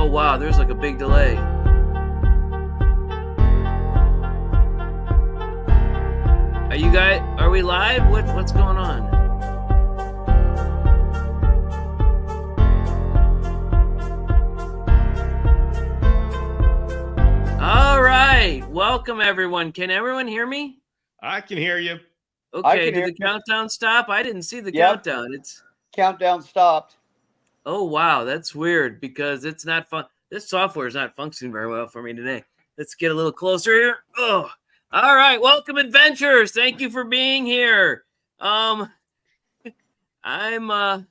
Oh, wow. There's like a big delay. Are we live? What's going on? All right. Welcome, everyone. Can everyone hear me? I can hear you. Okay. Did the countdown stop? I didn't see the countdown. Countdown stopped. Oh, wow. That's weird because it's not fun. This software is not functioning very well for me today. Let's get a little closer here. Oh, all right. Welcome, adventurers. Thank you for being here. I'm a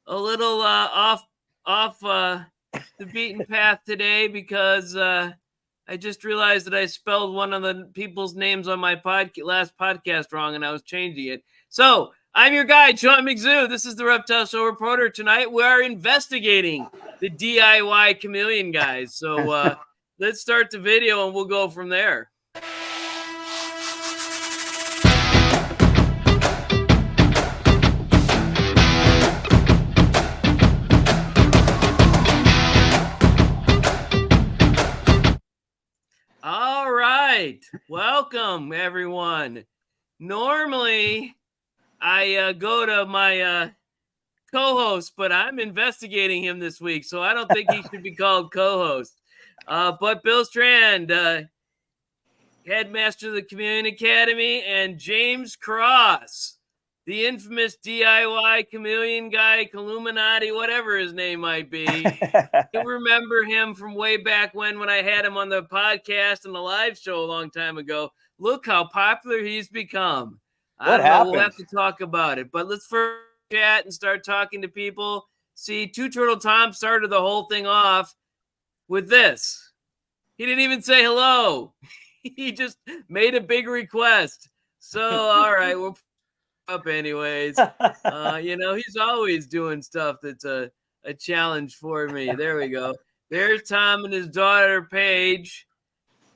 little off the beaten path today because I just realized that I spelled one of the people's names on my last podcast wrong, and I was changing it. So I'm your guy, Cham, McZoo. This is the Reptile Show Reporter. Tonight we are investigating the DIY chameleon guys. So let's start the video, and we'll go from there. All right. Welcome, everyone. Normally, I go to my co-host, but I'm investigating him this week, so I don't think he should be called co-host. But Bill Strand, headmaster of the Chameleon Academy, and James Cross, the infamous DIY chameleon guy, Illuminati, whatever his name might be. You remember him from way back when I had him on the podcast and the live show a long time ago. Look how popular he's become. I don't know. We'll have to talk about it. But let's first chat and start talking to people. See, Two Turtle Tom started the whole thing off with this. He didn't even say hello. He just made a big request. So, all right, we're up anyways. He's always doing stuff that's a challenge for me. There we go. There's Tom and his daughter, Paige.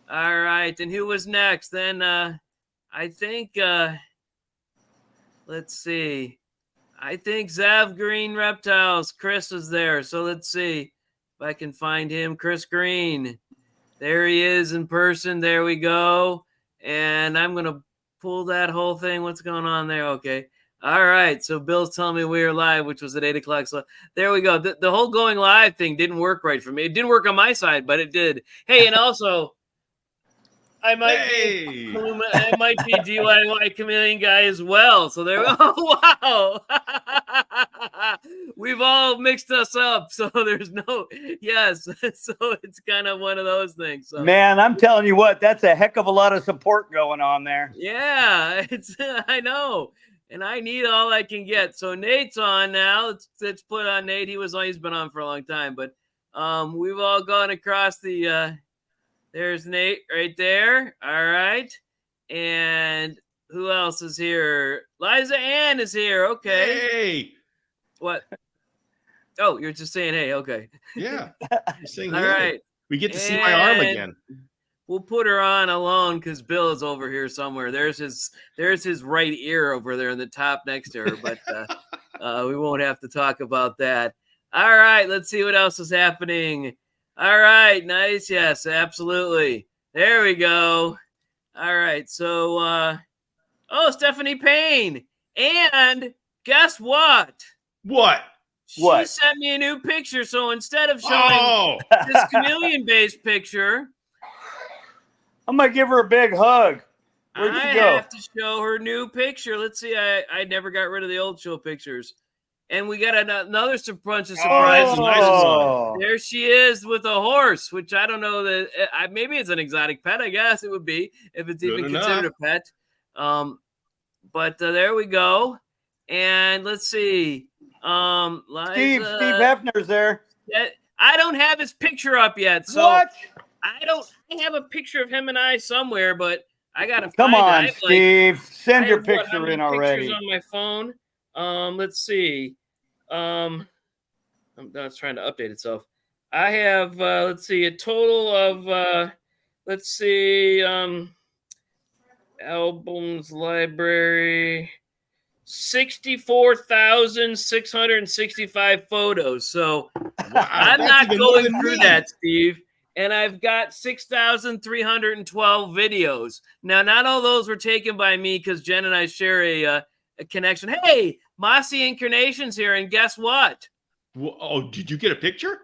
All right. And who was next? Then I think, let's see. I think Zav Green Reptiles. Chris is there. So let's see if I can find him. Chris Green. There he is in person. There we go. And I'm going to pull that whole thing. What's going on there? Okay. All right. So Bill's telling me we were live, which was at 8 o'clock. So there we go. The whole going live thing didn't work right for me. It didn't work on my side, but it did. Hey, and also, I might be DIY chameleon guy as well. So there. Oh, wow. We've all mixed us up. So there's no. Yes. So it's kind of one of those things. So. Man, I'm telling you what, that's a heck of a lot of support going on there. Yeah, I know. And I need all I can get. So Nate's on now. Let's put on Nate. He's been on for a long time, but we've all gone across the there's Nate right there. All right. And who else is here? Liza Ann is here. Okay. Hey. What? Oh, you're just saying hey. Okay. Yeah. All right. We get to see my arm again. We'll put her on alone because Bill is over here somewhere. There's his right ear over there in the top next to her, but we won't have to talk about that. All right, let's see what else is happening. All right, nice. Yes, absolutely. There we go. All right, so Stephanie Payne. And guess what? What? She sent me a new picture. So instead of showing this chameleon-based picture, I'm going to give her a big hug. Where'd you go? I have to show her new picture. Let's see. I never got rid of the old show pictures. And we got another bunch of surprises. Oh. There she is with a horse, which I don't know that maybe it's an exotic pet. I guess it would be if it's even considered a pet. But there we go. And let's see. Liza, Steve Hefner's there. I don't have his picture up yet. So what? I have a picture of him and I somewhere, but I gotta find it. Come on, Steve. Send your picture in already. Pictures on my phone. Let's see. I was trying to update itself. I have let's see, a total of albums, library. 64,665 photos. So Wow, I'm that's not even more going than through me. that, Steve. And I've got 6,312 videos. Now, not all those were taken by me because Jen and I share a connection. Hey, Mossy Incarnation's here, and guess what? Oh, did you get a picture?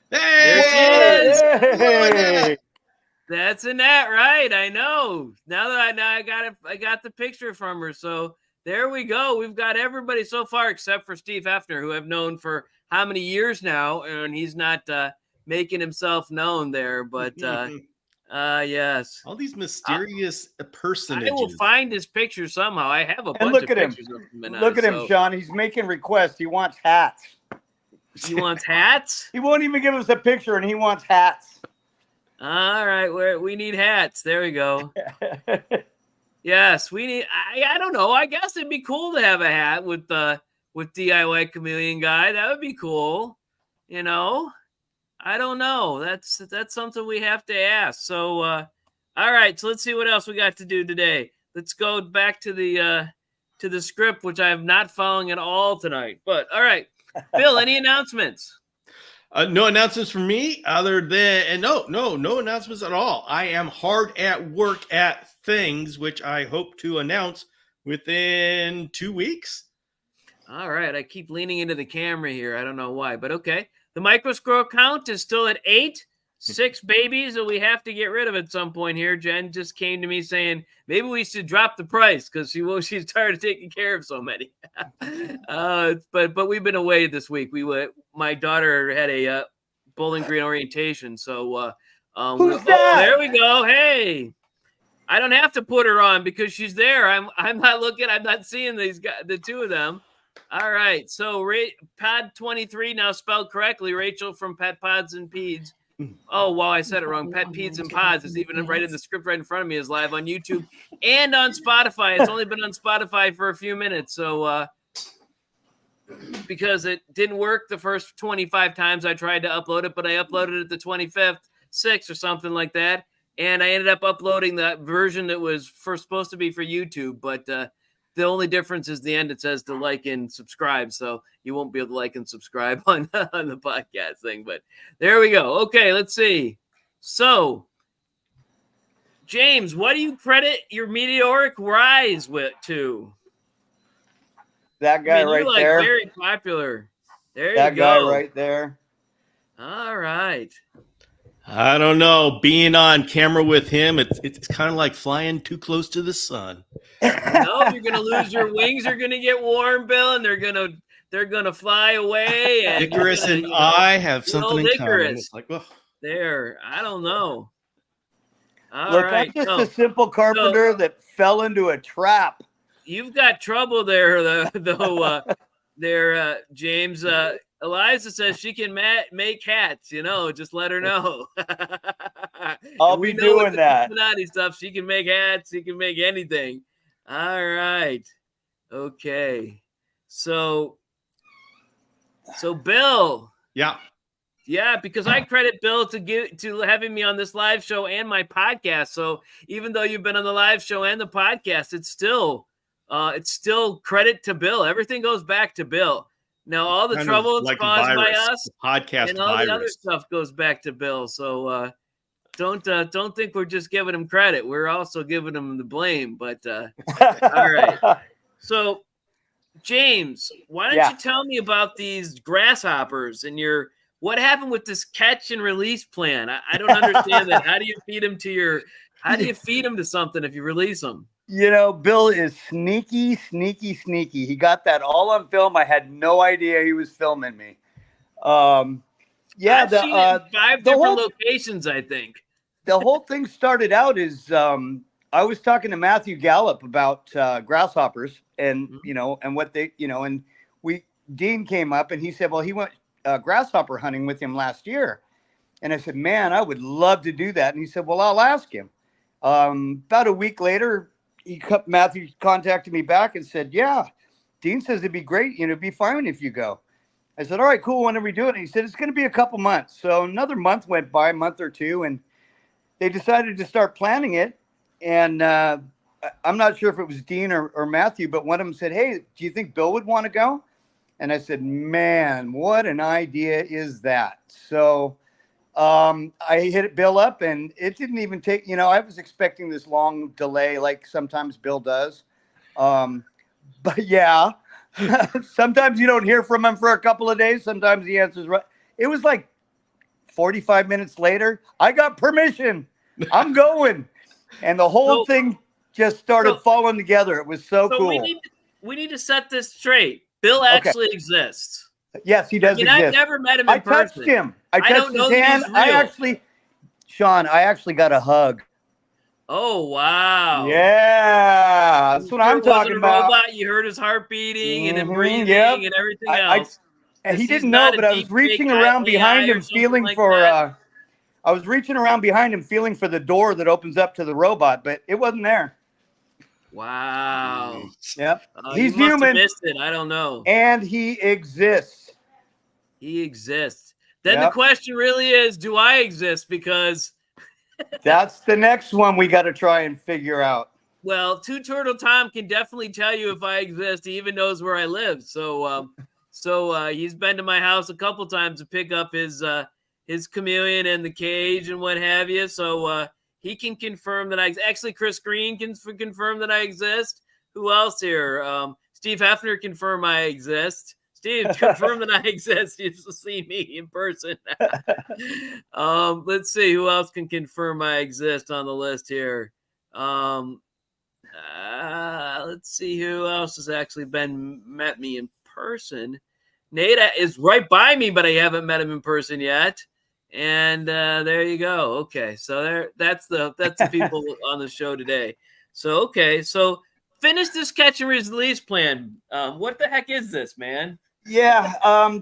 There she Hey! is. Look at that. Hey. That's Annette, right? I know. Now I got the picture from her. So there we go. We've got everybody so far except for Steve Hefner, who I've known for how many years now, and he's not making himself known there. But yes, All these mysterious I personages. will find his picture somehow. I have a And bunch look of at him. pictures of him. Look at him, Sean. He's making requests. He wants hats. He wants hats. He won't even give us a picture, and he wants hats. All right, we need hats. There we go. Yes, we need. I don't know. I guess it'd be cool to have a hat with DIY Chameleon Guy. That would be cool. You know, I don't know. That's something we have to ask. So, all right. So let's see what else we got to do today. Let's go back to the script, which I am not following at all tonight. But all right, Bill. Any announcements? No announcements from me other than no announcements at all. I am hard at work at things, which I hope to announce within 2 weeks. All right. I keep leaning into the camera here. I don't know why, but okay. The micro scroll count is still at 8. 6 babies that we have to get rid of at some point here. Jen just came to me saying maybe we should drop the price because she's tired of taking care of so many. But we've been away this week. My daughter had a Bowling Green orientation, so Who's that? there we go. Hey, I don't have to put her on because she's there. I'm not looking. I'm not seeing these guys, the two of them. All right, so Pod 23 now spelled correctly. Rachel from Pet Pods and Peds. Oh, wow, I said it wrong. Pet Peds and Pods is even right in the script right in front of me, is live on YouTube and on Spotify. It's only been on Spotify for a few minutes. So because it didn't work the first 25 times I tried to upload it, but I uploaded it the 25th, 6th or something like that. And I ended up uploading that version that was supposed to be for YouTube. But the only difference is the end. It says to like and subscribe. So you won't be able to like and subscribe on the podcast thing. But there we go. Okay, let's see. So, James, what do you credit your meteoric rise to? That guy you're right there. Very popular. There that you go. That guy right there. All right. I don't know. Being on camera with him, it's kind of like flying too close to the sun. No, you're gonna lose your wings. Are gonna get warm, Bill, and they're gonna fly away. And Icarus and I have something in common. It's like, well, there. I don't know. Look, I'm just a simple carpenter that fell into a trap. You've got trouble there, though. James. Eliza says she can make hats. Just let her know. I'll be doing that. Illuminati stuff. She can make hats. She can make anything. All right. Okay. So Bill. Yeah. Yeah, because I credit Bill to having me on this live show and my podcast. So even though you've been on the live show and the podcast, it's still credit to Bill. Everything goes back to Bill. Now all the trouble it's like caused by us, podcast and all the other stuff goes back to Bill. So don't think we're just giving him credit. We're also giving him the blame. But all right. So James, why don't you tell me about these grasshoppers and what happened with this catch and release plan? I don't understand that. How do you feed them to something if you release them? Bill is sneaky. He got that all on film. I had no idea he was filming me. I've seen it in 5 different locations, I think. The whole thing started out as I was talking to Matthew Gallup about grasshoppers and, and what they, and Dean came up and he said, well, he went grasshopper hunting with him last year. And I said, man, I would love to do that. And he said, well, I'll ask him. About a week later, Matthew contacted me back and said, yeah, Dean says it'd be great. It'd be fine if you go. I said, all right, cool. When are we doing it? He said, it's going to be a couple months. So another month went by, a month or two, and they decided to start planning it. And I'm not sure if it was Dean or Matthew, but one of them said, "Hey, do you think Bill would want to go?" And I said, "Man, what an idea is that?" So I hit Bill up, and it didn't even take. I was expecting this long delay, like sometimes Bill does. But yeah, sometimes you don't hear from him for a couple of days. Sometimes he answers right. It was like 45 minutes later, I got permission. I'm going. And the whole thing just started falling together. It was so cool. We need to set this straight. Bill actually exists. Yes, he does exist. I've never met him in person. I touched him. I touched his hand. Sean, I actually got a hug. Oh, wow. Yeah. That's what I'm talking about. Robot. You heard his heart beating and him breathing and everything else. And he didn't know, but I was reaching around behind him feeling for I was reaching around behind him feeling for the door that opens up to the robot, but it wasn't there. Wow. Yep. He's human. Missed it. I don't know. And he exists. He exists. Then the question really is, do I exist? Because that's the next one we got to try and figure out. Well, Two Turtle Tom can definitely tell you if I exist. He even knows where I live. So he's been to my house a couple times to pick up his chameleon and the cage and what have you. So he can confirm that actually Chris Green can confirm that I exist. Who else here? Steve Hefner confirm I exist. Steve, confirm that I exist. You see me in person. Let's see who else can confirm I exist on the list here. Let's see who else has actually met me in person. Nate is right by me, but I haven't met him in person yet. And there you go. Okay, so that's the people on the show today. So so finish this catch and release plan. What the heck is this, man? Yeah,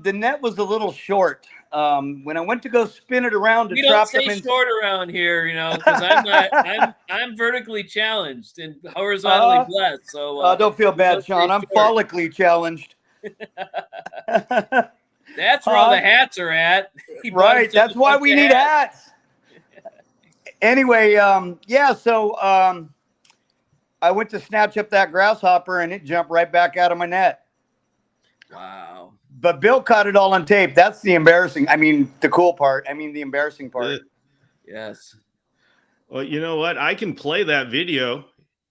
the net was a little short. When I went to go spin it around to trap them, we don't say short around here, because I'm not. I'm vertically challenged and horizontally blessed. So don't feel bad, Sean. I'm follically challenged. That's where all the hats are at. Right. That's why we need hats. Anyway, so I went to snatch up that grasshopper and it jumped right back out of my net. Wow. But Bill caught it all on tape. That's the the cool part. The embarrassing part. Yes. Well, you know what? I can play that video.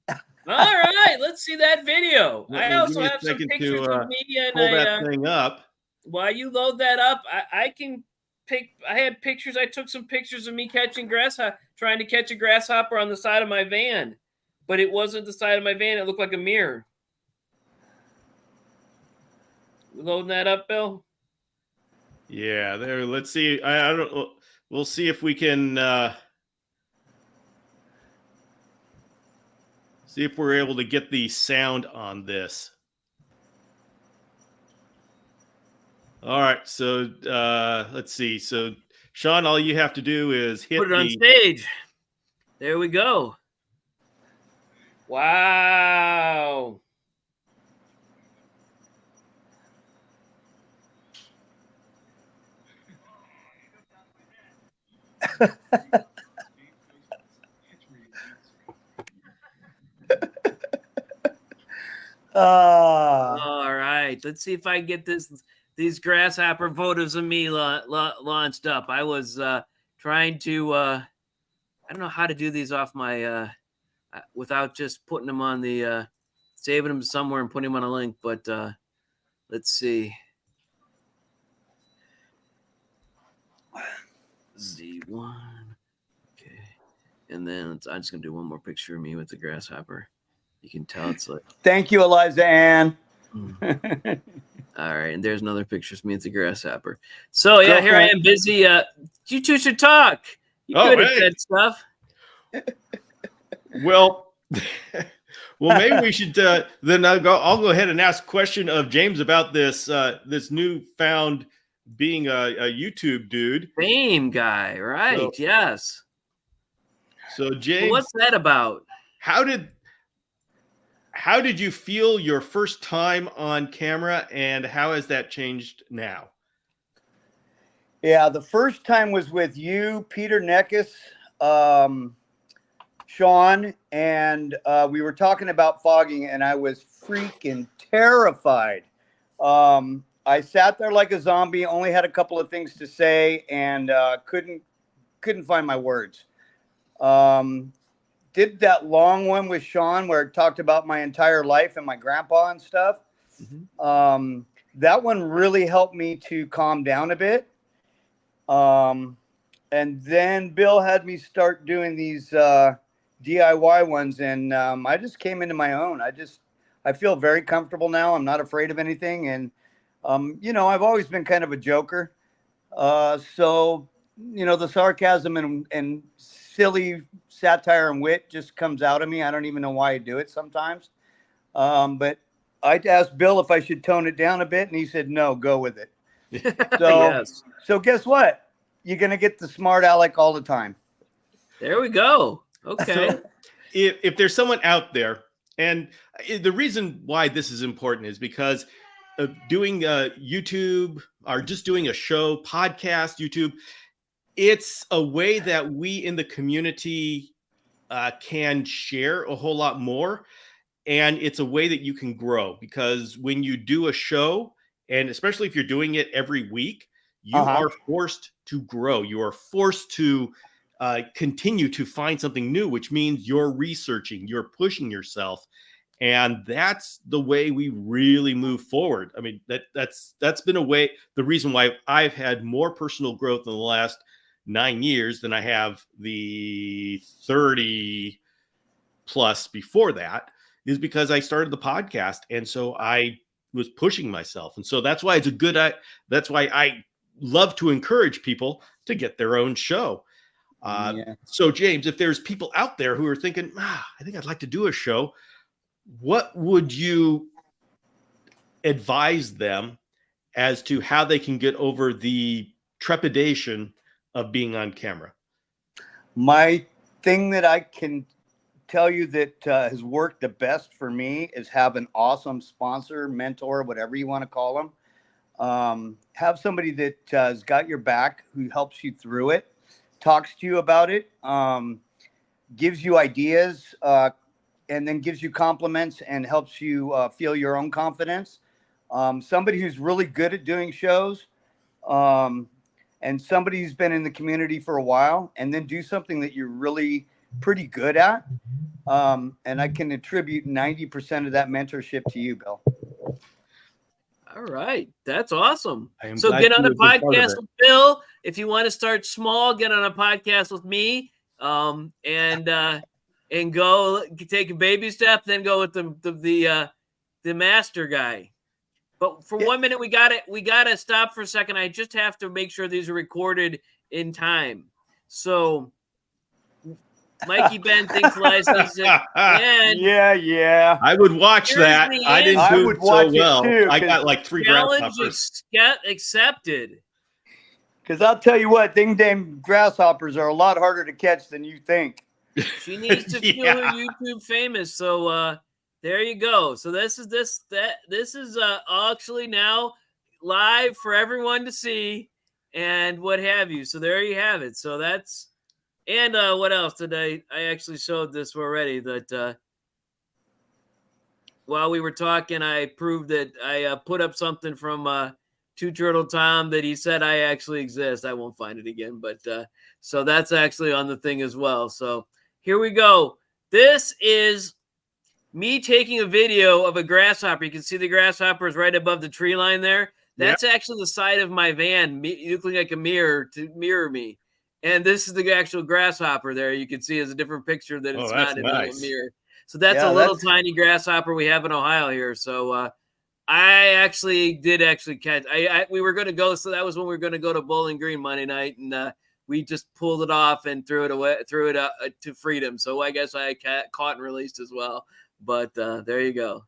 All right. Let's see that video. I also have some pictures of me and pull that thing up. While you load that up, I can pick. I had pictures. I took some pictures of me trying to catch a grasshopper on the side of my van, but it wasn't the side of my van. It looked like a mirror. Loading that up, Bill? Yeah, there. Let's see. I don't. We'll see if we can see if we're able to get the sound on this. All right. So let's see. So Sean, all you have to do is put it on stage. There we go. Wow. All right, let's see if I can get these grasshopper photos of me launched up. I was trying to I don't know how to do these off my without just putting them on the saving them somewhere and putting them on a link, but let's see. Z1. Okay. And then I'm just going to do one more picture of me with the grasshopper. You can tell it's like. Thank you, Eliza Ann. All right. And there's another picture of me with the grasshopper. So, yeah, here I am busy. You two should talk. You're good at that stuff. Well, maybe we should then I'll go ahead and ask a question of James about this newfound being a YouTube dude. Fame guy, right? So, yes. So James, what's that about? How did you feel your first time on camera, and how has that changed now? Yeah, the first time was with you, Peter Neckis. Sean, and we were talking about fogging, and I was freaking terrified. I sat there like a zombie, only had a couple of things to say, and couldn't find my words. Did that long one with Sean where it talked about my entire life and my grandpa and stuff. That one really helped me to calm down a bit. And then Bill had me start doing these DIY ones, and I just came into my own. I feel very comfortable now. I'm not afraid of anything, and I've always been kind of a joker. So the sarcasm and silly satire and wit just comes out of me. I don't even know why I do it sometimes. But I asked Bill if I should tone it down a bit, and he said, no, go with it. So, Yes. So guess what? You're going to get the smart aleck all the time. There we go. Okay. So if there's someone out there, and the reason why this is important is because doing YouTube or just doing a show, podcast, YouTube, it's a way that we in the community can share a whole lot more. And it's a way that you can grow, because when you do a show, and especially if you're doing it every week, you are forced to grow. You are forced to continue to find something new, which means you're researching, you're pushing yourself. And that's the way we really move forward. I mean, that's been a way, the reason why I've had more personal growth in the last 9 years than I have the 30 plus before that, is because I started the podcast. And so I was pushing myself. And so that's why that's why I love to encourage people to get their own show. So James, if there's people out there who are thinking, I think I'd like to do a show, what would you advise them as to how they can get over the trepidation of being on camera? My thing that I can tell you that has worked the best for me is have an awesome sponsor, mentor, whatever you want to call them. Have somebody that has got your back, who helps you through it, talks to you about it, gives you ideas, and then gives you compliments and helps you feel your own confidence. Somebody who's really good at doing shows, and somebody who's been in the community for a while, and then do something that you're really pretty good at. And I can attribute 90% of that mentorship to you, Bill. All right. That's awesome. I So glad get on you a were a big part of podcast it. with Bill. If you want to start small, get on a podcast with me. And go take a baby step, then go with the master guy. But for 1 minute, we gotta stop for a second. I just have to make sure these are recorded in time. So Mikey Ben thinks Liza's and Yeah. I would watch Here's that. the I didn't answer. I do would so watch it well. too, I got like 3 challenge grasshoppers. accepted. Because I'll tell you what, damn grasshoppers are a lot harder to catch than you think. She needs to feel her YouTube famous. So there you go. So this is actually now live for everyone to see and what have you. So there you have it. So that's, and what else did I actually showed this already, that while we were talking, I proved that I put up something from Two Turtle Tom that he said I actually exist. I won't find it again, but so that's actually on the thing as well. So here we go. This is me taking a video of a grasshopper. You can see the grasshopper is right above the tree line there. That's actually the side of my van, looking like a mirror to mirror me. And this is the actual grasshopper there. You can see as a different picture that it's not in the mirror. So that's a little tiny grasshopper we have in Ohio here. So I actually did catch. We were going to go. So that was when we were going to go to Bowling Green Monday night, and we just pulled it off and threw it to freedom. So I guess I caught and released as well. But there you go.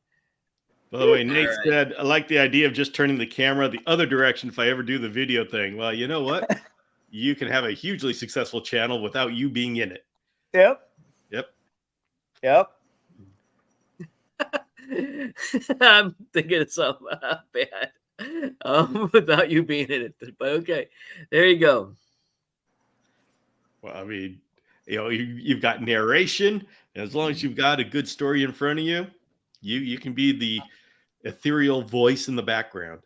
By the way, Nate said, I like the idea of just turning the camera the other direction if I ever do the video thing. Well, you know what? You can have a hugely successful channel without you being in it. Yep. I'm thinking of something bad without you being in it. But okay, there you go. Well, I mean, you've got narration. And as long as you've got a good story in front of you, you can be the ethereal voice in the background.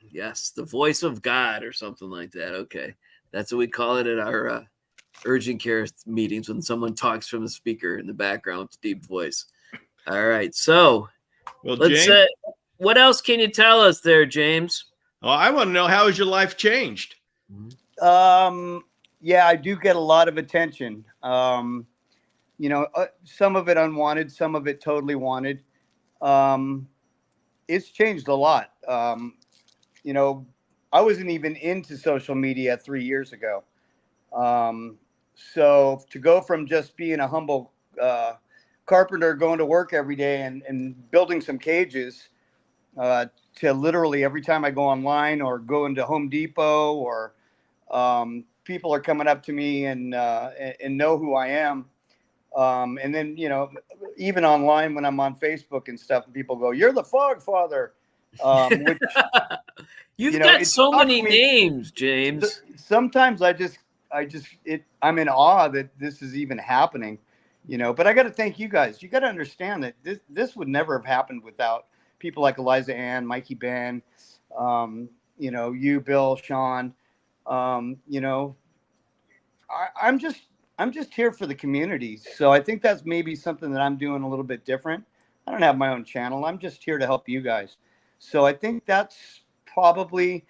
Yes, the voice of God or something like that. Okay. That's what we call it at our urgent care meetings, when someone talks from the speaker in the background with a deep voice. All right. So Well, let's James, what else can you tell us there, James? I want to know, how has your life changed? Yeah, I do get a lot of attention. Some of it unwanted, some of it totally wanted. It's changed a lot. I wasn't even into social media 3 years ago. So to go from just being a humble carpenter, going to work every day and building some cages, to literally every time I go online or go into Home Depot, or people are coming up to me and know who I am. And then, even online when I'm on Facebook and stuff, and people go, "You're the Fog Father." Which, You've got it's so many shocking. names, James. Sometimes I'm in awe that this is even happening, but I got to thank you guys. You got to understand that this would never have happened without people like Eliza Ann, Mikey Ben, you, Bill, Sean. I'm just here for the community. So I think that's maybe something that I'm doing a little bit different. I don't have my own channel. I'm just here to help you guys. So I think that's probably,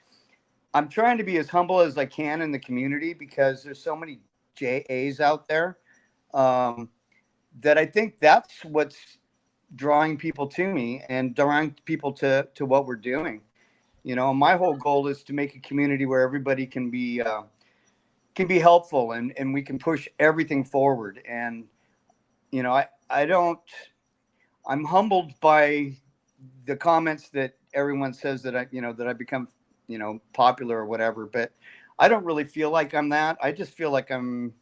I'm trying to be as humble as I can in the community, because there's so many JAs out there, that I think that's what's drawing people to me and drawing people to what we're doing. My whole goal is to make a community where everybody can be helpful, and we can push everything forward. And, I'm humbled by the comments that everyone says that I become, popular or whatever, but I don't really feel like I'm that. I just feel like I'm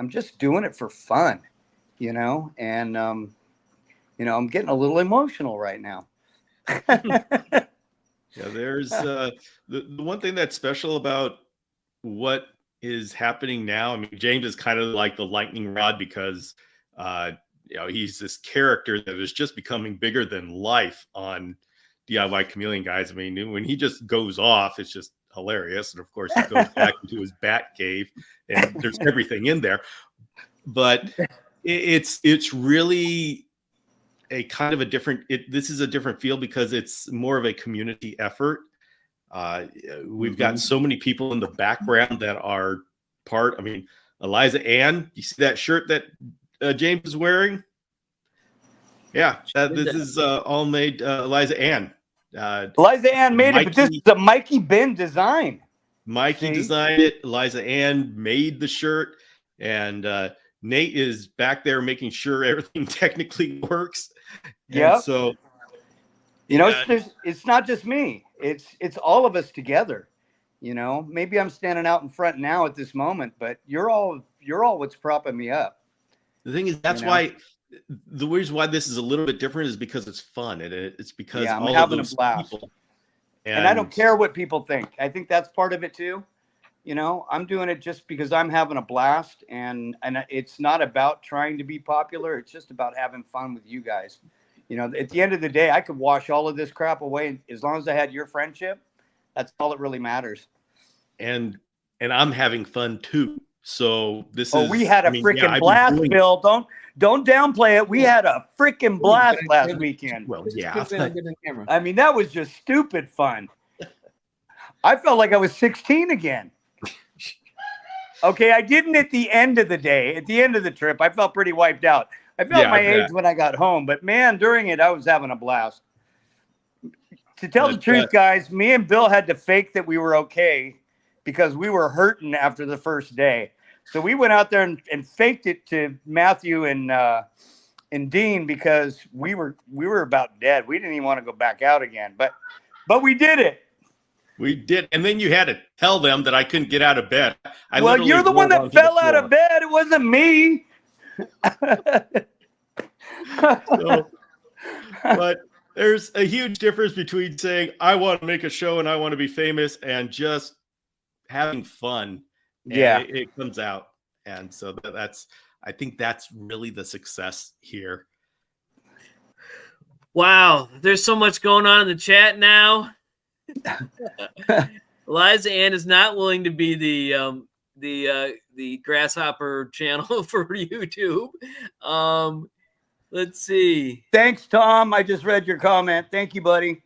just doing it for fun, and, I'm getting a little emotional right now. Yeah, there's the one thing that's special about what is happening now. I mean, James is kind of like the lightning rod, because he's this character that is just becoming bigger than life on DIY Chameleon Guys. I mean, when he just goes off, it's just hilarious. And of course, he goes back into his bat cave, and there's everything in there. But it's really a kind of a different, this is a different feel, because it's more of a community effort. We've got so many people in the background that are part. I mean, Eliza Ann, you see that shirt that James is wearing? Yeah, this is all made Eliza Ann. Eliza Ann made it, but this is a Mikey Ben design. Mikey designed it. Eliza Ann made the shirt, and Nate is back there making sure everything technically works. Yeah. So, it's not just me. It's all of us together. Maybe I'm standing out in front now at this moment, but you're all what's propping me up. The thing is, that's why the reason why this is a little bit different is because it's fun, and it's because I'm all having of those a blast. people. And I don't care what people think. I think that's part of it too. I'm doing it just because I'm having a blast, and it's not about trying to be popular. It's just about having fun with you guys. At the end of the day, I could wash all of this crap away. As long as I had your friendship, that's all that really matters. And I'm having fun too. So we had a freaking blast, Bill. Don't downplay it. We had a freaking blast last weekend. Well, yeah. I mean, that was just stupid fun. I felt like I was 16 again. Okay, I didn't at the end of the day. At the end of the trip, I felt pretty wiped out. I felt my age when I got home, but man, during it, I was having a blast. To tell the truth, guys, me and Bill had to fake that we were okay, because we were hurting after the first day. So we went out there and faked it to Matthew and Dean, because we were about dead. We didn't even want to go back out again, but we did it. We did. And then you had to tell them that I couldn't get out of bed. Well, you're the one that fell out of bed. It wasn't me. But there's a huge difference between saying, I want to make a show and I want to be famous, and just having fun. Yeah. It comes out. And so I think that's really the success here. Wow, there's so much going on in the chat now. Eliza Ann is not willing to be the Grasshopper channel for YouTube. Let's see. Thanks, Tom. I just read your comment. Thank you, buddy.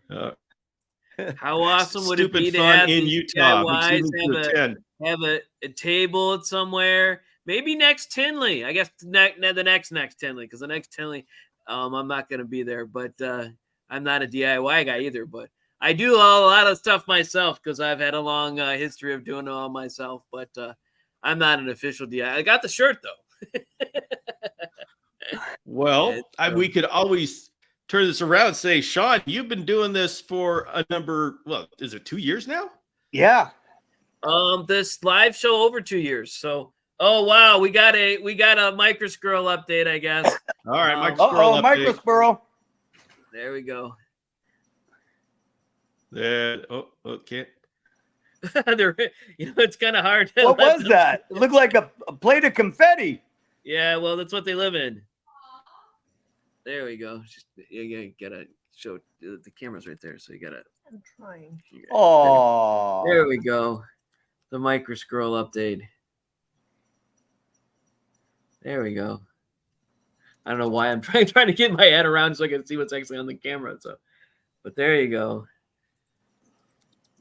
How awesome would it be to fun have in these Utah? DIYs have a table somewhere? Maybe next Tinley. I guess the next Tinley, because the next Tinley, I'm not going to be there. But I'm not a DIY guy either. But I do a lot of stuff myself because I've had a long history of doing it all myself. But I'm not an official DIY. I got the shirt though. Well, we could always turn this around and say, Sean, you've been doing this for is it 2 years now? Yeah. This live show over 2 years. So, oh wow, we got a microsquirrel update, I guess. All right, microsquirrel. There we go. Okay. It's kind of hard. What was that? It looked like a plate of confetti. Yeah, well, that's what they live in. There we go. You gotta show the camera's right there, so you gotta. I'm trying. Oh, there we go. The microsquirrel update. There we go. I don't know why I'm trying to get my head around so I can see what's actually on the camera. So, but there you go.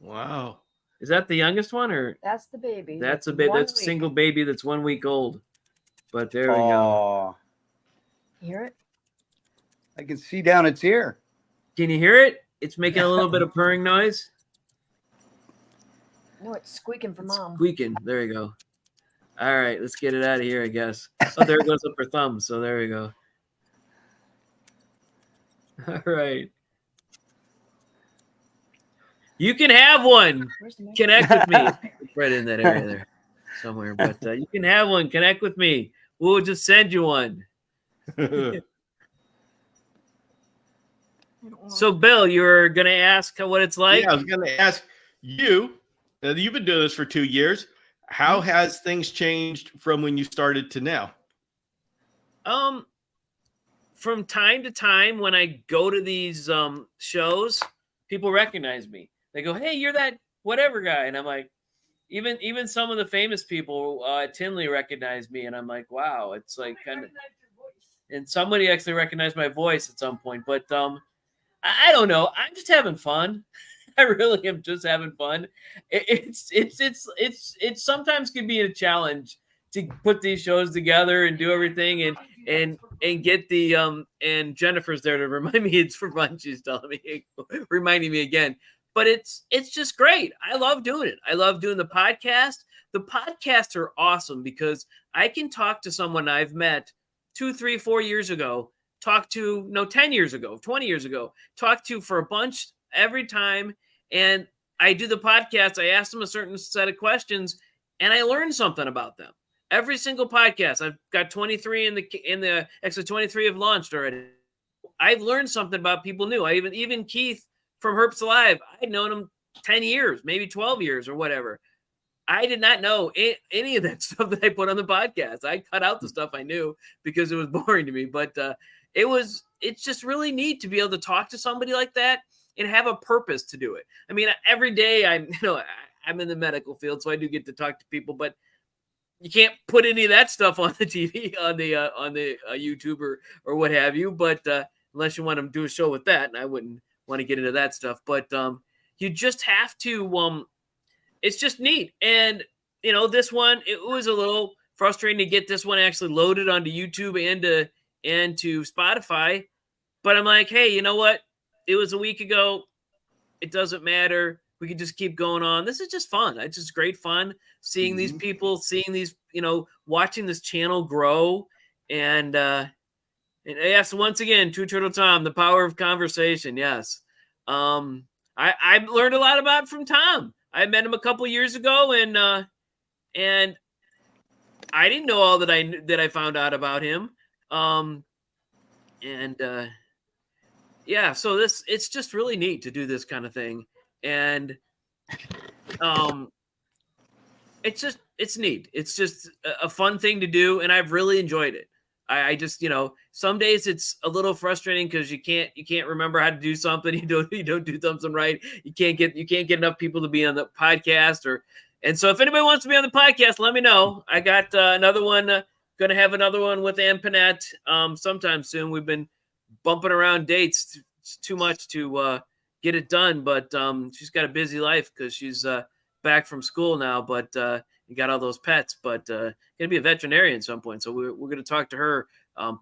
Wow. Is that the youngest one, or that's the baby? That's a single baby that's 1 week old. But there we go. You hear it? I can see down its ear. Can you hear it? It's making a little bit of purring noise. No, it's squeaking for mom. Squeaking. There you go. All right, let's get it out of here, I guess. Oh, there goes up her thumb. So there we go. All right. You can have one. Connect with me. It's right in that area there somewhere. But you can have one. Connect with me. We'll just send you one. So, Bill, you're going to ask what it's like? Yeah, I was going to ask you. You've been doing this for 2 years. How has things changed from when you started to now? From time to time, when I go to these shows, people recognize me. They go, "Hey, you're that whatever guy," and I'm like, even some of the famous people at Tinley recognize me, and I'm like, wow, it's like kind of. And somebody actually recognized my voice at some point, but I don't know. I'm just having fun. I really am just having fun. It's sometimes can be a challenge to put these shows together and do everything and get the and Jennifer's there to remind me it's for fun. She's telling me, reminding me again. But it's just great. I love doing it. I love doing the podcast. The podcasts are awesome because I can talk to someone I've met 2, 3, 4 years ago, 10 years ago, 20 years ago, talk to for a bunch every time. And I do the podcast. I ask them a certain set of questions and I learn something about them. Every single podcast. I've got 23 actually 23 have launched already. I've learned something about people new. Even Keith from Herps Alive, I'd known him 10 years, maybe 12 years or whatever. I did not know any of that stuff that I put on the podcast. I cut out the stuff I knew because it was boring to me. But it's just really neat to be able to talk to somebody like that and have a purpose to do it. I mean, every day I'm in the medical field, so I do get to talk to people, but you can't put any of that stuff on the TV, on the YouTube or what have you. But unless you want to do a show with that, and I wouldn't want to get into that stuff. But you just have to. It's just neat, and this one it was a little frustrating to get this one actually loaded onto YouTube and to Spotify. But I'm like, hey, you know what? It was a week ago. It doesn't matter. We can just keep going on. This is just fun. It's just great fun seeing these people, seeing these, watching this channel grow. And yes, once again, Two Turtle Tom, the power of conversation. Yes. I learned a lot about from Tom. I met him a couple years ago and I didn't know all that I found out about him. Yeah, so it's just really neat to do this kind of thing. And it's neat. It's just a fun thing to do, and I've really enjoyed it. I just, some days it's a little frustrating because you can't remember how to do something. You don't do something right. You can't get enough people to be on the podcast, and so if anybody wants to be on the podcast, let me know. I got another one. Going to have another one with Ann Panette sometime soon. We've been bumping around dates. It's too much to get it done, but she's got a busy life because she's back from school now, but you got all those pets, but gonna be a veterinarian at some point, so we're going to talk to her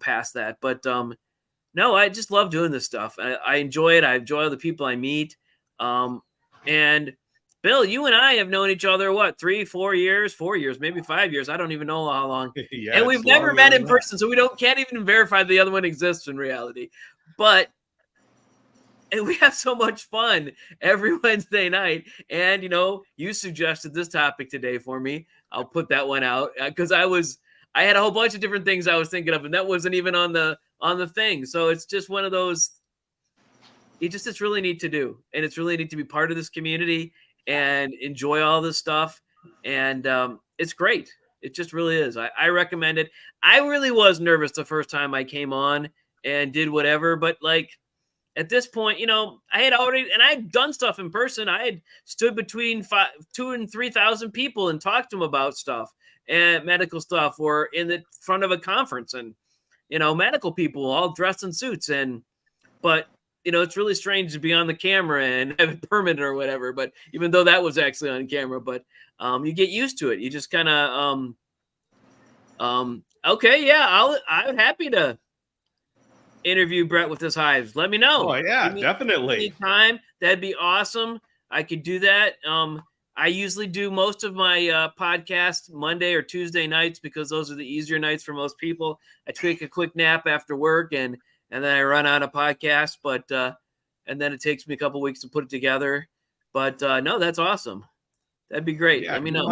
past that. But no, I just love doing this stuff. I enjoy it. I enjoy the people I meet. And Bill, you and I have known each other, what, 3-4 years, 4 years, maybe 5 years. I don't even know how long. Yeah, and we've never met in person, so we can't even verify the other one exists in reality. But and we have so much fun every Wednesday night. And, you suggested this topic today for me. I'll put that one out because I had a whole bunch of different things I was thinking of, and that wasn't even on the thing. So it's just one of those, it's really neat to do. And it's really neat to be part of this community and enjoy all this stuff. And it's great. It just really is. I recommend it. I really was nervous the first time I came on and did whatever, but at this point, I had already, and I had done stuff in person. I had stood between 2,000 and 3,000 people and talked to them about stuff and medical stuff, or in the front of a conference, and medical people all dressed in suits. But it's really strange to be on the camera and have it permitted or whatever. But even though that was actually on camera, but you get used to it. You just kind of okay, yeah, I'm happy to interview Brett with his hives. Let me know. Oh yeah, definitely. Anytime. That'd be awesome. I could do that. I usually do most of my podcast Monday or Tuesday nights because those are the easier nights for most people. I take a quick nap after work and then I run on a podcast, but and then it takes me a couple weeks to put it together. But no, that's awesome. That'd be great. Yeah, let me know.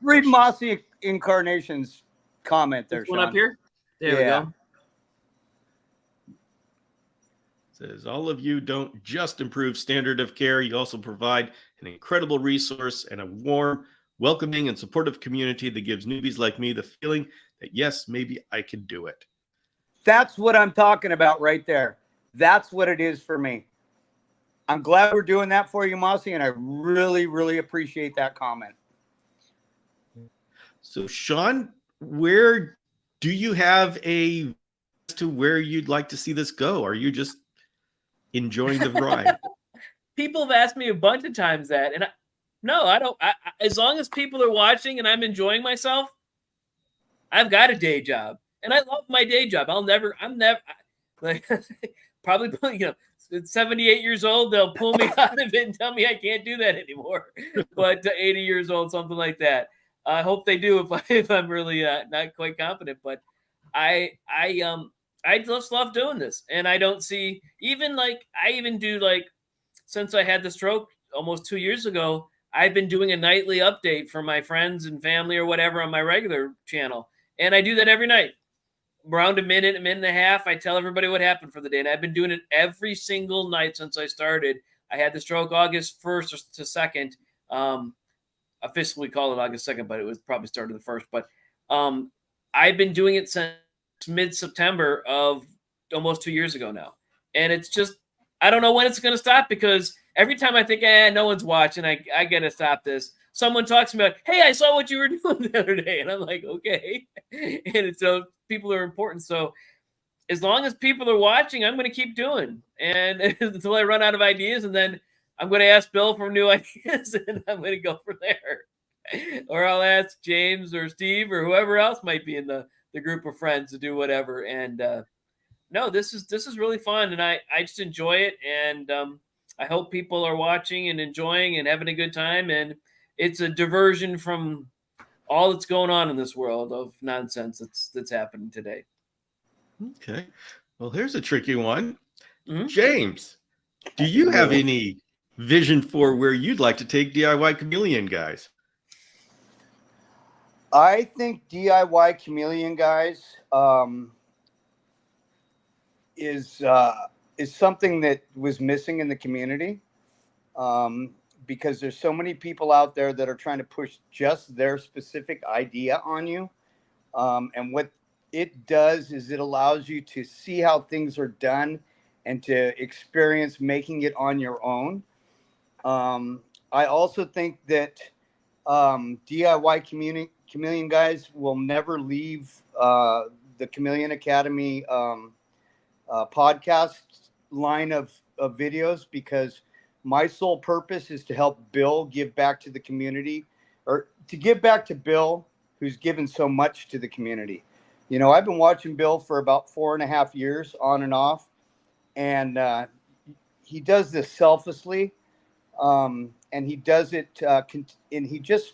Read Mossy Incarnation's comment there, This one Sean. up here? There we go. Says, all of you don't just improve standard of care, you also provide an incredible resource and a warm, welcoming, and supportive community that gives newbies like me the feeling that, yes, maybe I can do it. That's what I'm talking about right there. That's what it is for me. I'm glad we're doing that for you, Mossy, and I really, really appreciate that comment. So, Sean, where do you have as to where you'd like to see this go? Are you just enjoying the ride? People have asked me a bunch of times that, and I don't. As long as people are watching and I'm enjoying myself, I've got a day job, and I love my day job. I'm never probably at 78 years old, they'll pull me out of it and tell me I can't do that anymore. But 80 years old, something like that. I hope they do if I'm really not quite confident. But I just love doing this, and I don't see I even do since I had the stroke almost 2 years ago. I've been doing a nightly update for my friends and family or whatever on my regular channel, and I do that every night, around a minute and a half. I tell everybody what happened for the day, and I've been doing it every single night since I started. I had the stroke August 1st to 2nd. Officially call it August 2nd, but it was probably started the 1st. But I've been doing it since mid-September of almost 2 years ago now. And it's just, I don't know when it's going to stop, because every time I think, no one's watching, I got to stop this. Someone talks to me like, hey, I saw what you were doing the other day. And I'm like, okay. And so people are important. So as long as people are watching, I'm going to keep doing. And until I run out of ideas, and then I'm going to ask Bill for new ideas, and I'm going to go from there. Or I'll ask James or Steve or whoever else might be in the group of friends to do whatever. And no, this is really fun, and I just enjoy it. And I hope people are watching and enjoying and having a good time. And it's a diversion from all that's going on in this world of nonsense that's happening today. Okay. Well, here's a tricky one. Mm-hmm. James, do you have any vision for where you'd like to take DIY Chameleon Guys? I think DIY Chameleon Guys is something that was missing in the community. because there's so many people out there that are trying to push just their specific idea on you. And what it does is it allows you to see how things are done and to experience making it on your own. I also think that DIY Chameleon guys will never leave the Chameleon Academy podcast line of videos, because my sole purpose is to help Bill give back to the community, or to give back to Bill, who's given so much to the community. You know, I've been watching Bill for about 4.5 years on and off, and he does this selflessly, and he does it, and he just,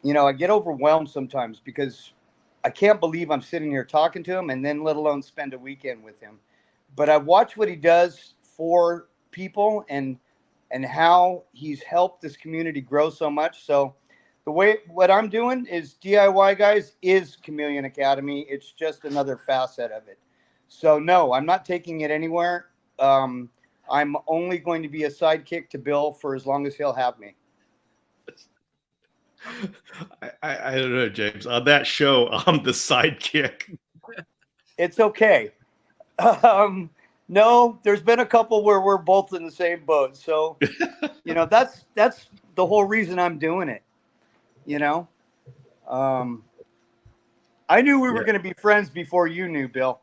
you know, I get overwhelmed sometimes because I can't believe I'm sitting here talking to him, and then let alone spend a weekend with him. But I watch what he does for people, and how he's helped this community grow so much. So what I'm doing is DIY guys is Chameleon Academy. It's just another facet of it. So no, I'm not taking it anywhere. I'm only going to be a sidekick to Bill for as long as he'll have me. I don't know, James. On that show, I'm the sidekick. It's okay. No, there's been a couple where we're both in the same boat. So, you know, that's the whole reason I'm doing it. You know, I knew we were going to be friends before you knew, Bill.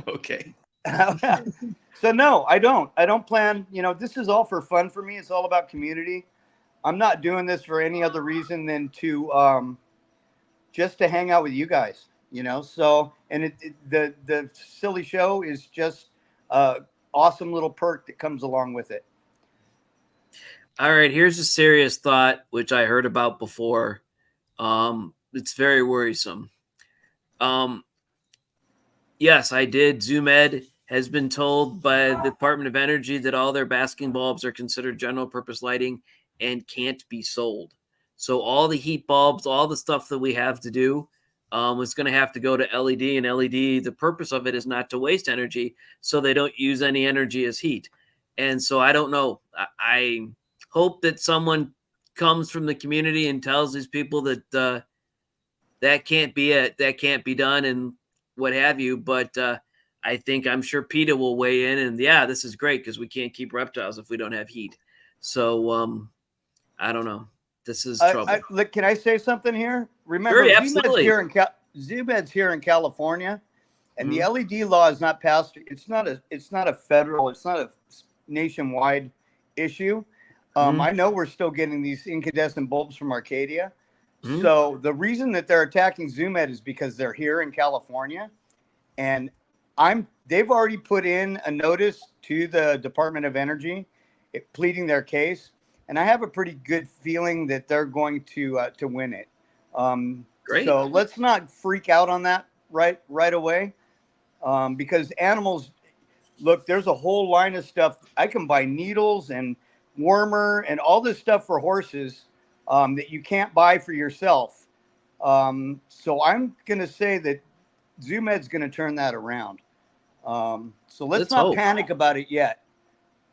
Okay. So no, I don't plan, you know, this is all for fun for me. It's all about community. I'm not doing this for any other reason than to, just to hang out with you guys, you know? So, and the silly show is just awesome little perk that comes along with it. All right, here's a serious thought, which I heard about before. It's very worrisome. Yes, I did. ZoomEd has been told by the Department of Energy that all their basking bulbs are considered general purpose lighting and can't be sold. So all the heat bulbs, all the stuff that we have to do, is going to have to go to LED. And LED, the purpose of it is not to waste energy, so they don't use any energy as heat. And so I don't know. I hope that someone comes from the community and tells these people that that can't be it, that can't be done, and what have you. But I'm sure PETA will weigh in, and yeah, this is great because we can't keep reptiles if we don't have heat. So I don't know. This is trouble. Look, can I say something here? Remember, sure, absolutely. ZoomEd's here in California, and the LED law is not passed. It's not a federal. It's not a nationwide issue. I know we're still getting these incandescent bulbs from Arcadia. So the reason that they're attacking ZoomEd is because they're here in California, and they've already put in a notice to the Department of Energy pleading their case, and I have a pretty good feeling that they're going to win it. Great. So let's not freak out on that right away, because animals, look, there's a whole line of stuff. I can buy needles and warmer and all this stuff for horses that you can't buy for yourself. So I'm going to say that ZoomEd's going to turn that around. So let's not panic about it yet.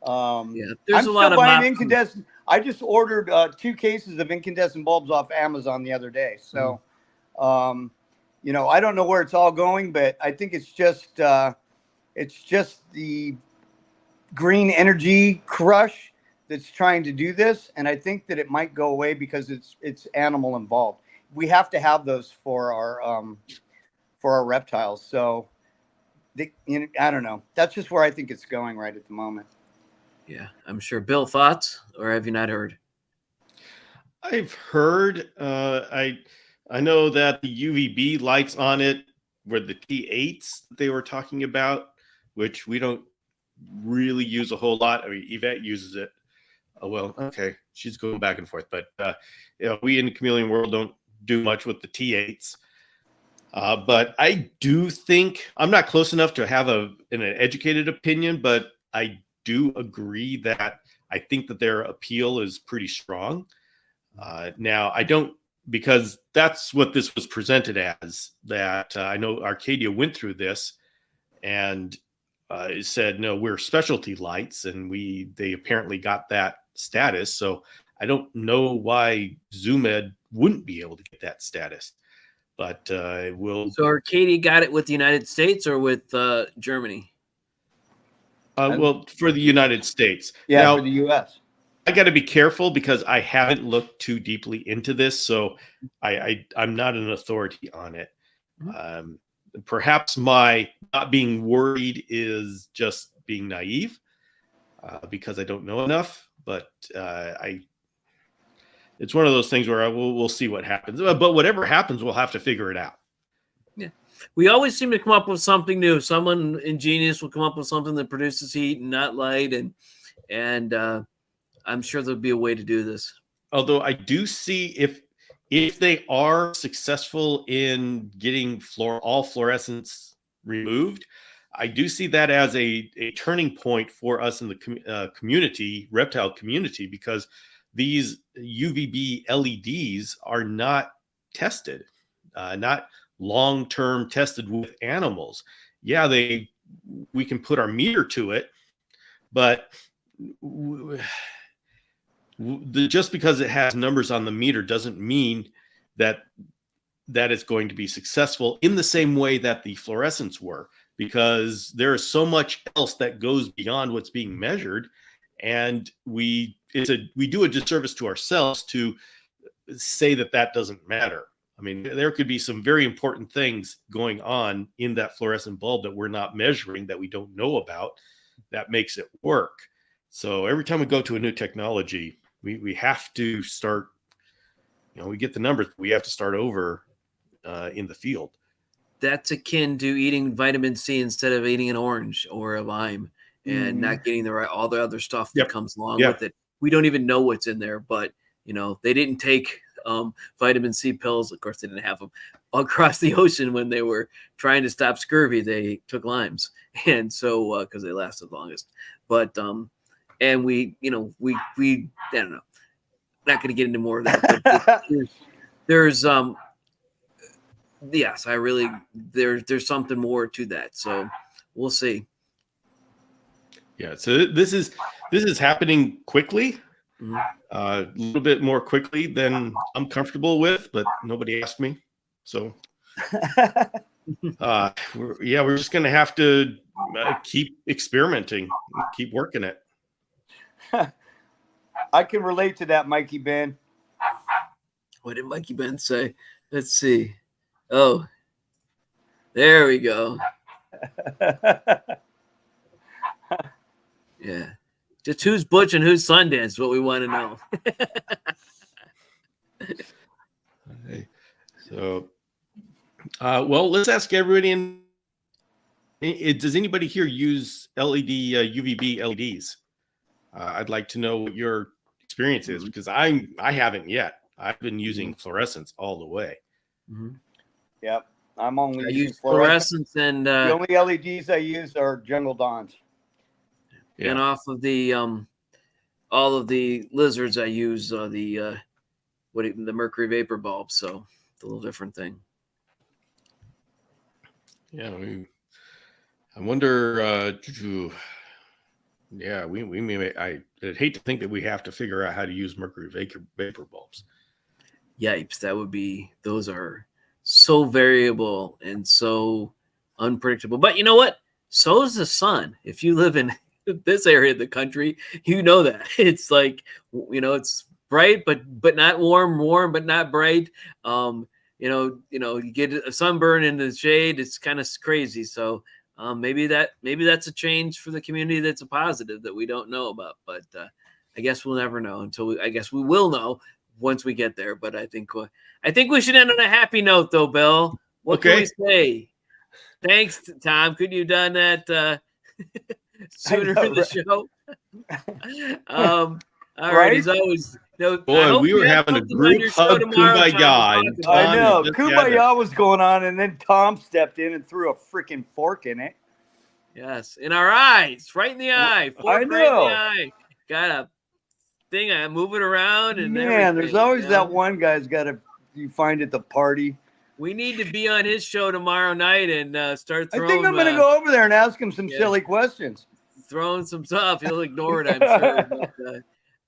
There's a lot of incandescent. I just ordered 2 cases of incandescent bulbs off Amazon the other day. So, you know, I don't know where it's all going, but I think it's just the green energy crush that's trying to do this, and I think that it might go away because it's animal involved. We have to have those for our reptiles. So, I don't know. That's just where I think it's going right at the moment. Yeah, I'm sure. Bill, thoughts, or have you not heard? I've heard. I know that the UVB lights on it were the T8s that they were talking about, which we don't really use a whole lot. I mean, Yvette uses it. Oh, well, okay. She's going back and forth, but you know, we in the chameleon world don't do much with the T8s. But I do think I'm not close enough to have an educated opinion, but I do agree that I think that their appeal is pretty strong. Now, I don't, because that's what this was presented as, that I know Arcadia went through this and it said, no, we're specialty lights. And they apparently got that status. So I don't know why ZooMed wouldn't be able to get that status, but we'll. So Arcadia got it with the United States or with Germany? Well, for the United States. Yeah, now, for the U.S. I got to be careful because I haven't looked too deeply into this, so I'm not an authority on it. Perhaps my not being worried is just being naive because I don't know enough. But it's one of those things where we'll see what happens. But whatever happens, we'll have to figure it out. Yeah, we always seem to come up with something new. Someone ingenious will come up with something that produces heat and not light, and I'm sure there'll be a way to do this. Although I do see if they are successful in getting all fluorescence removed, I do see that as a turning point for us in the community, reptile community, because these UVB LEDs are not tested, not long-term tested with animals. Yeah, we can put our meter to it, but just because it has numbers on the meter doesn't mean that it's going to be successful in the same way that the fluorescents were, because there is so much else that goes beyond what's being measured, and we do a disservice to ourselves to say that doesn't matter. I mean, there could be some very important things going on in that fluorescent bulb that we're not measuring, that we don't know about, that makes it work. So every time we go to a new technology, we have to start, we get the numbers, we have to start over in the field. That's akin to eating vitamin C instead of eating an orange or a lime and not getting all the other stuff that comes along with it. We don't even know what's in there, but they didn't take vitamin C pills. Of course, they didn't have them across the ocean when they were trying to stop scurvy. They took limes, and so because they lasted longest. But and we I don't know. Not going to get into more of that. But there's yes, there's something more to that. So we'll see. Yeah. So this is happening quickly. A little bit more quickly than I'm comfortable with, but nobody asked me. So we're just going to have to keep experimenting, keep working it. I can relate to that, Mikey Ben. What did Mikey Ben say? Let's see. Oh, there we go. Yeah. Just who's Butch and who's Sundance is what we want to know. Okay. So, well, let's ask everybody. Does anybody here use UVB LEDs? I'd like to know what your experience is, because I haven't yet. I've been using fluorescents all the way. Yep, I'm only using fluorescents, and the only LEDs I use are Jungle Dawns. Yeah. And off of the all of the lizards, I use the mercury vapor bulb. So it's a little different thing. Yeah, I wonder. Yeah, we may. I'd hate to think that we have to figure out how to use mercury vapor bulbs. Yipes! Those are so variable and so unpredictable. But you know what? So is the sun. If you live in this area of the country, that it's like, it's bright but not warm but not bright. You get a sunburn in the shade. It's kind of crazy. So maybe that's a change for the community. That's a positive that we don't know about. But I guess we'll never know I guess we will know once we get there. But I think we should end on a happy note, though, Bill. What can we say? Thanks, Tom. Could you have done that sooner in the show? All right. As always, boy, we were having a group hug, kumbaya. I know. Kumbaya was going on, and then Tom stepped in and threw a freaking fork in it. Yes, in our eyes, right in the eye. I know. Right in the eye. Got a thing. I move it around, and man, there's always that one guy's got to you find at the party. We need to be on his show tomorrow night and start throwing. I think I'm going to go over there and ask him some silly questions. Throwing some stuff. He'll ignore it, I'm sure.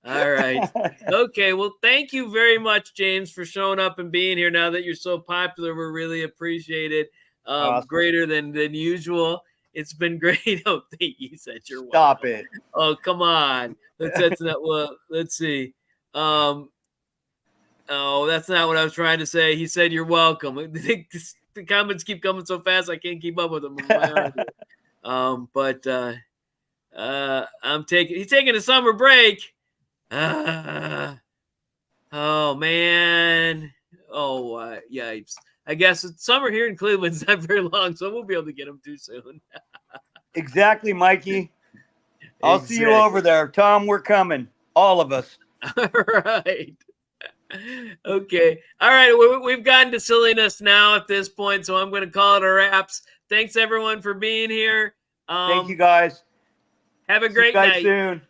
All right. Okay. Well, thank you very much, James, for showing up and being here. Now that you're so popular, we're really appreciate it. Awesome. Greater than usual. It's been great. Oh, you said you're Stop welcome. it. Oh, come on. That's not well. Let's see. Oh, that's not what I was trying to say. He said you're welcome. The comments keep coming so fast I can't keep up with them. He's taking a summer break. Oh man. Oh yikes. I guess summer here in Cleveland's not very long, so we'll be able to get him too soon. Exactly, Mikey. I'll see you over there. Tom, we're coming. All of us. All right. Okay. All right. We've gotten to silliness now at this point, so I'm going to call it a wraps. Thanks everyone for being here. Thank you guys. Have a great night. See you guys soon.